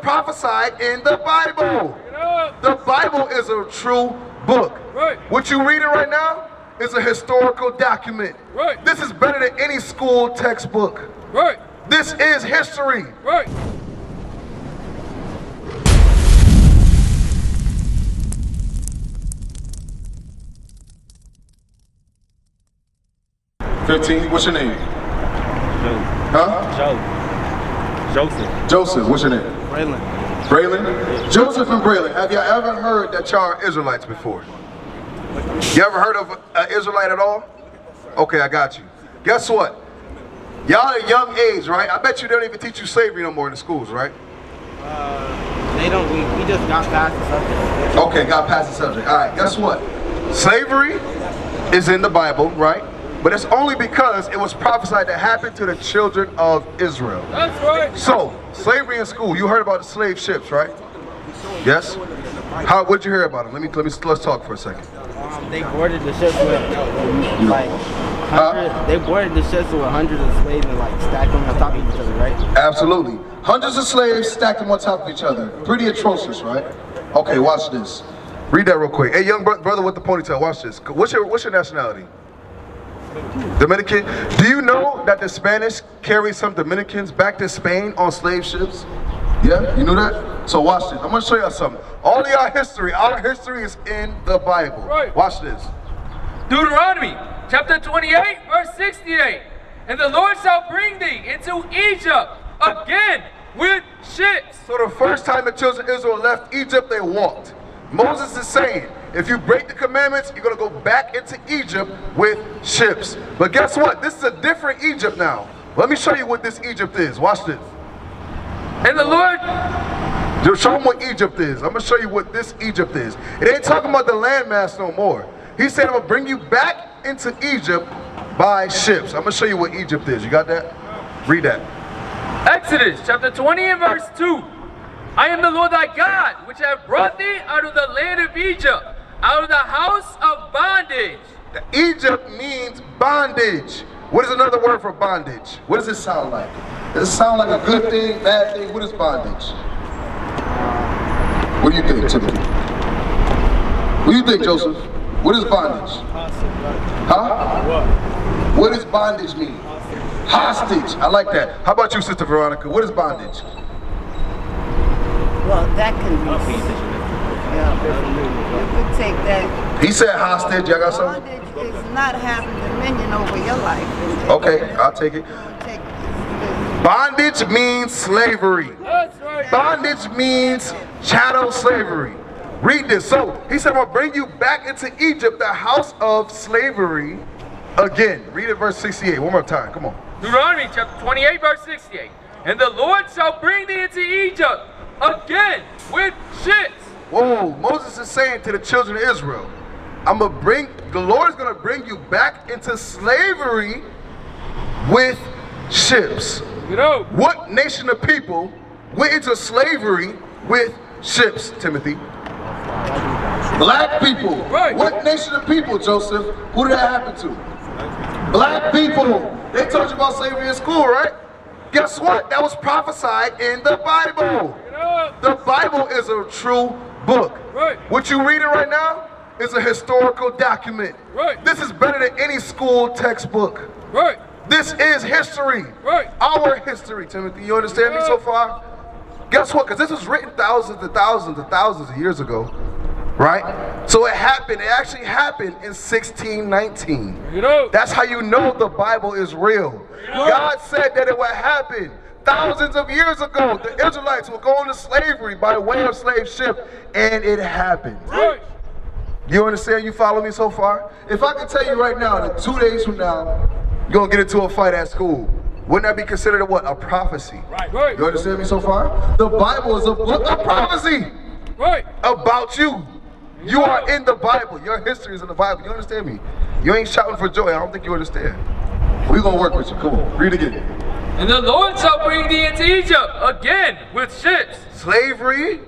prophesied in the Bible. The Bible is a true book. Right. What you're reading right now is a historical document. Right. This is better than any school textbook. Right. This is history. Right. What's your name? Huh? Joseph. Joseph, what's your name? Braylon. Braylon? Joseph and Braylon, have y'all ever heard that y'all are Israelites before? You ever heard of an Israelite at all? Okay, I got you. Guess what? Y'all at a young age, right? I bet you they don't even teach you slavery no more in the schools, right? They don't, we just got past the subject. Okay, got past the subject. All right, guess what? Slavery is in the Bible, right? But it's only because it was prophesied to happen to the children of Israel. That's right. So, slavery in school, you heard about the slave ships, right? Yes? What'd you hear about them? Let's talk for a second. They boarded the ships with like they boarded the ships with hundreds of slaves and like stacked them on top of each other, right? Absolutely. Hundreds of slaves stacked them on top of each other. Pretty atrocious, right? Okay, watch this. Read that real quick. Hey, young brother with the ponytail, watch this. What's your nationality? Dominican. Do you know that the Spanish carried some Dominicans back to Spain on slave ships? Yeah, you knew that? So watch this. I'm going to show y'all something. All of our history is in the Bible. Right. Watch this. Deuteronomy chapter 28 verse 68. And the Lord shall bring thee into Egypt again with ships. So the first time the children of Israel left Egypt, they walked. Moses is saying, if you break the commandments, you're going to go back into Egypt with ships. But guess what? This is a different Egypt now. Let me show you what this Egypt is. Watch this. And the Lord... Just show them what Egypt is. I'm going to show you what this Egypt is. It ain't talking about the landmass no more. He said, I'm going to bring you back into Egypt by ships. I'm going to show you what Egypt is. You got that? Read that. Exodus chapter 20 and verse 2. I am the Lord thy God, which have brought thee out of the land of Egypt, out of the house of bondage. Egypt means bondage. What is another word for bondage? What does it sound like? Does it sound like a good thing, bad thing? What is bondage? What do you think, Timothy? What do you think, Joseph? What is bondage? Huh? What does bondage mean? Hostage. I like that. How about you, Sister Veronica? What is bondage? Well, that can be. You could take that. He said hostage. Y'all got something? Bondage is not having dominion over your life. Okay, I'll take it. Bondage means slavery. That's right. Bondage means chattel slavery. Read this. So he said, I'm going to bring you back into Egypt, the house of slavery, again. Read it, verse 68. One more time. Come on. Deuteronomy chapter 28 verse 68. And the Lord shall bring thee into Egypt again with ships. Whoa, Moses is saying to the children of Israel, the Lord is going to bring you back into slavery with ships. What nation of people went into slavery with ships, Timothy? Black people. Right. What nation of people, Joseph? Who did that happen to? Black people. They taught you about slavery in school, right? Guess what? That was prophesied in the Bible. The Bible is a true book. Right. What you're reading right now is a historical document. Right. This is better than any school textbook. Right. This is history. Right. Our history, Timothy. You understand me so far? Guess what? Because this was written thousands and thousands and thousands of years ago. Right? So it happened. It actually happened in 1619. That's how you know the Bible is real. God said that it would happen thousands of years ago. The Israelites will go into slavery by way of slave ship, and it happened. Right. You understand? You follow me so far? If I could tell you right now that 2 days from now, you're going to get into a fight at school, wouldn't that be considered a what? A prophecy. Right. You understand me so far? The Bible is a book of prophecy. Right. About you. You are in the Bible. Your history is in the Bible. You understand me? You ain't shouting for joy. I don't think you understand. We're going to work with you. Come on. Read again. And the Lord shall bring thee into Egypt again with ships. Slavery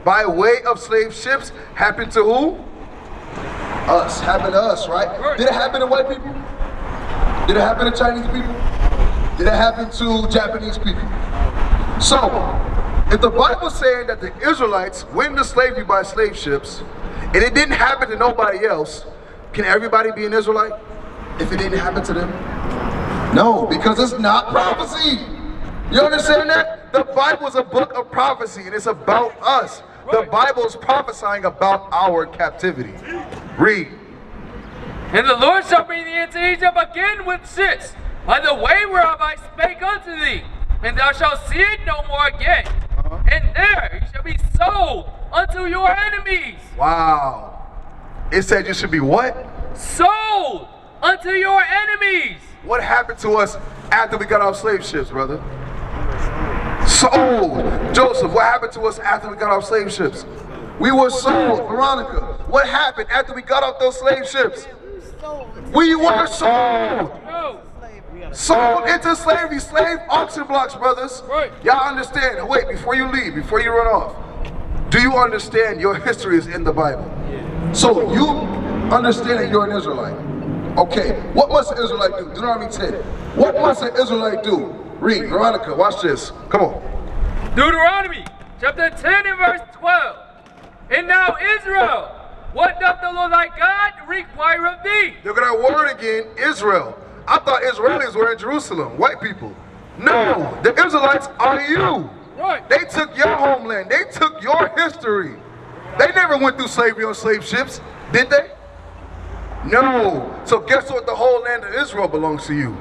by way of slave ships happened to who? Us. Happened to us, right? Did it happen to white people? Did it happen to Chinese people? Did it happen to Japanese people? So, If the Bible's saying that the Israelites went into slavery by slave ships, and it didn't happen to nobody else, can everybody be an Israelite if it didn't happen to them? No, because it's not prophecy. You understand that? The Bible is a book of prophecy, and it's about us. The Bible is prophesying about our captivity. Read. And the Lord shall bring thee into Egypt again with ships, by the way whereof I spake unto thee, and thou shalt see it no more again. And there you shall be sold unto your enemies. Wow. It said you should be what? Sold unto your enemies. What happened to us after we got off slave ships, brother? Sold. Joseph, what happened to us after we got off slave ships? We were sold. Veronica, what happened after we got off those slave ships? We were sold. No. Sold into slavery, slave auction blocks, brothers. Right. Y'all understand? Wait, before you leave, before you run off, do you understand your history is in the Bible? Yeah. So you understand that you're an Israelite. Okay, what must an Israelite do? Deuteronomy 10. What must an Israelite do? Read, Veronica, watch this. Come on. Deuteronomy chapter 10 and verse 12. And now Israel, what doth the Lord thy God require of thee? Look at that word again, Israel. I thought Israelis were in Jerusalem, white people. No, the Israelites are you. Right. They took your homeland. They took your history. They never went through slavery on slave ships, did they? No. So guess what? The whole land of Israel belongs to you.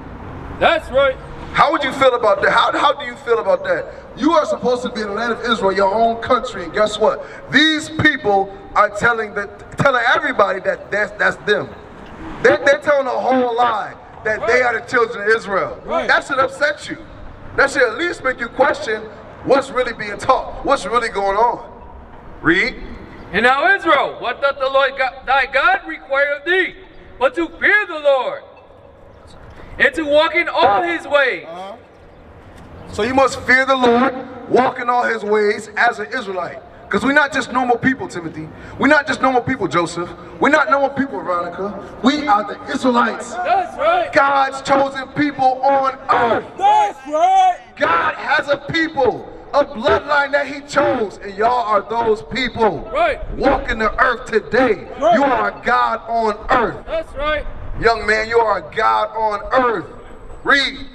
That's right. How would you feel about that? How do you feel about that? You are supposed to be in the land of Israel, your own country, and guess what? These people are telling everybody that that's them. They're telling a whole lie that they are the children of Israel. Right. That should upset you. That should at least make you question what's really being taught, what's really going on. Read. And now Israel, what doth the Lord thy God require of thee, but to fear the Lord, and to walk in all his ways. So you must fear the Lord, walk in all his ways as an Israelite. Because we're not just normal people, Timothy. We're not just normal people, Joseph. We're not normal people, Veronica. We are the Israelites. That's right. God's chosen people on earth. That's right. God has a people, a bloodline that he chose, and y'all are those people. Right. Walking the earth today. Right. You are a God on earth. That's right. Young man, you are a God on earth. Read.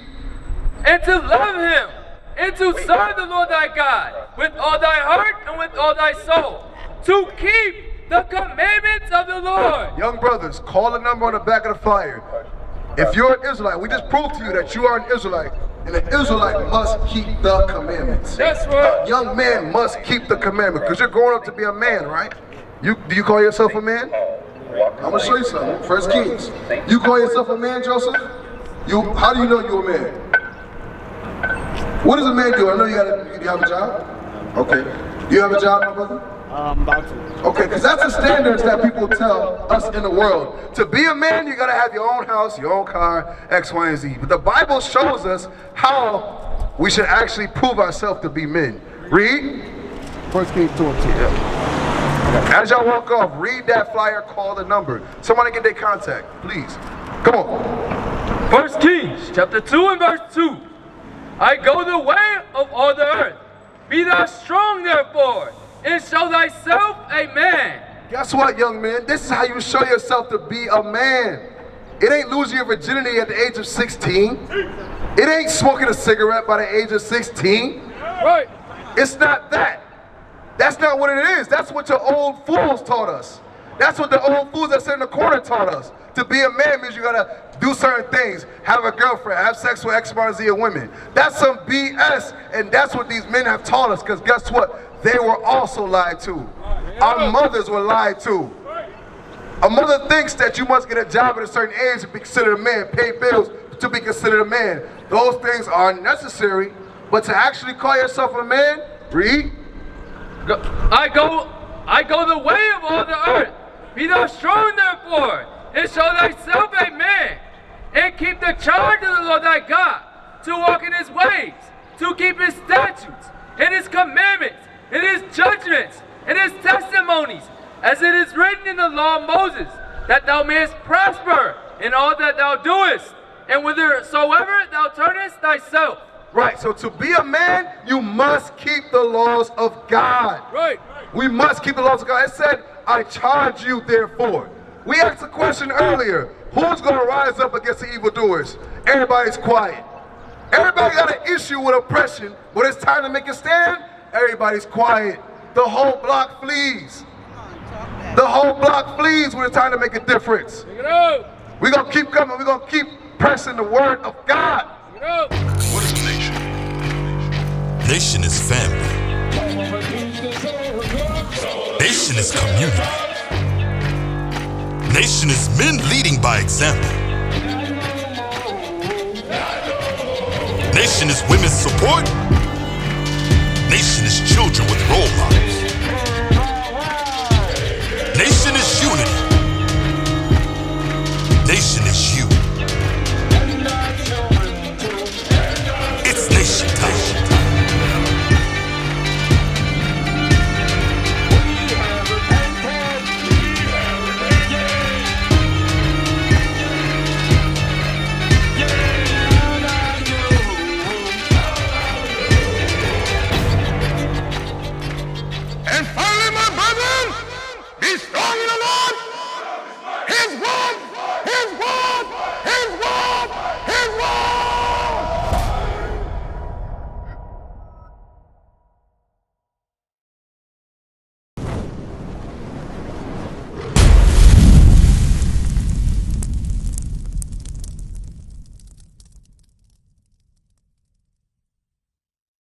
And to love him, and to serve the Lord thy God with all thy heart and with all thy soul, to keep the commandments of the Lord. Young brothers, call the number on the back of the flyer. If you're an Israelite, we just proved to you that you are an Israelite, and an Israelite must keep the commandments. That's right. A young man must keep the commandments, because you're growing up to be a man, right? Do you call yourself a man? I'm gonna show you something. First Kings. You call yourself a man, Joseph? How do you know you're a man? What does a man do? I know you have a job. Okay. Do you have a job, my brother? I'm about to. Okay, because that's the standards that people tell us in the world. To be a man, you gotta have your own house, your own car, X, Y, and Z. But the Bible shows us how we should actually prove ourselves to be men. Read. First Kings 2 and 2. As y'all walk off, read that flyer, call the number. Somebody get their contact, please. Come on. 1 Kings chapter 2 and verse 2. I go the way of all the earth. Be thou strong therefore, and show thyself a man. Guess what, young man? This is how you show yourself to be a man. It ain't losing your virginity at the age of 16. It ain't smoking a cigarette by the age of 16. Right. It's not that. That's not what it is. That's what your old fools taught us. That's what the old fools that sit in the corner taught us. To be a man means you gotta do certain things, have a girlfriend, have sex with X, Y, and Z of women. That's some BS, and that's what these men have taught us, because guess what? They were also lied to. Our mothers were lied to. A mother thinks that you must get a job at a certain age to be considered a man, pay bills to be considered a man. Those things are necessary, but to actually call yourself a man, read. I go the way of all the earth. Be thou strong therefore, and show thyself a man, and keep the charge of the Lord thy God, to walk in his ways, to keep his statutes, and his commandments, and his judgments, and his testimonies, as it is written in the law of Moses, that thou mayest prosper in all that thou doest, and whithersoever thou turnest thyself. Right, so to be a man, you must keep the laws of God. Right. We must keep the laws of God. It said, I charge you therefore. We asked a question earlier. Who's going to rise up against the evildoers? Everybody's quiet. Everybody got an issue with oppression. When it's time to make a stand, everybody's quiet. The whole block flees. The whole block flees when it's time to make a difference. Take it out. We're going to keep coming. We're going to keep pressing the word of God. Take it out. What is a nation? Nation is family. Nation is community. Nation is men leading by example. Nation is women's support. Nation is children with role models. Nation is unity. Nation is